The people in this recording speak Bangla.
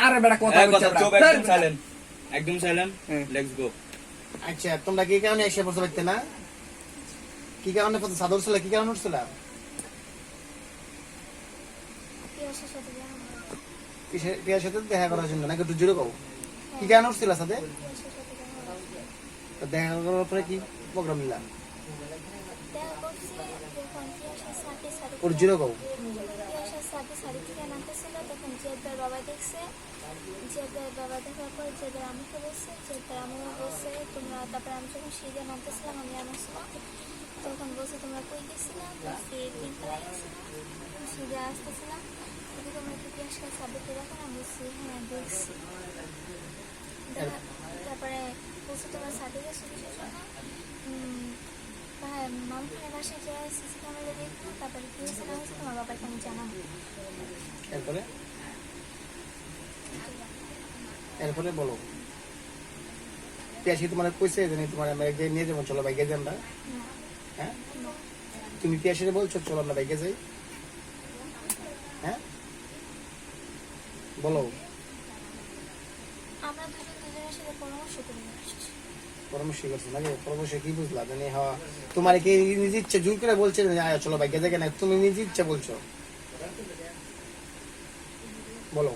আরে বেটা কথা বলছ একদম সাইলেন্ট লেটস গো। আচ্ছা তোমরা কি কারণে এসে বসে থাকতে না? কি কারণে সাদর ছিল? কি কারণে উঠছিল? পিয়ার সাথে দেখা করার জন্য নাকি? একটু জোরে কও, কি কারণে উঠছিল সাথে? দেখা করার পরে কি প্রোগ্রাম নিলাম? ওর জোরে কও। বাবা দেখছে, বাবা দেখার পর আমাকে বলছে, আমিও বলছে তোমরা, তারপরে আমি যখন সিঁড়ি নামতেছিলাম আমি আসলাম, তখন বলছে তোমরা কই গেছিলাম? তিনতলায় গেছিলাম, সিঁড়ি আসতেছিলাম, তোমরা কি পিয়াস সাবজেক্টে দেখো? আমি বলছি হ্যাঁ দেখছি। তারপরে বলছে তোমরা সাথে গেছো কিসের জন্য? মামখানের বাসায় যে সিসি ক্যামেরা দেখবো, তারপরে কি হয়েছে না হয়েছে তোমার বাবাকে আমি জানাবো। এরপরে বলো, পিয়াসি তোমার কইছে যে তোমার আমরা নিয়ে যাবো, চলো বাইকে যাই আমরা? হ্যাঁ তুমি পিয়াসিরে বলছো চলো আমরা বাইকে যাই? হ্যাঁ বলো। আমরা দুজনের সাথে পরামর্শ করে আসছি। পরামর্শ করছো নাকি? পরামর্শ কি বুঝলা? মানে হ্যাঁ তোমার কি নিজ ইচ্ছা জোর করে বলছে চলো বাইকে যাই, না তুমি নিজ ইচ্ছা বলছো? বলো।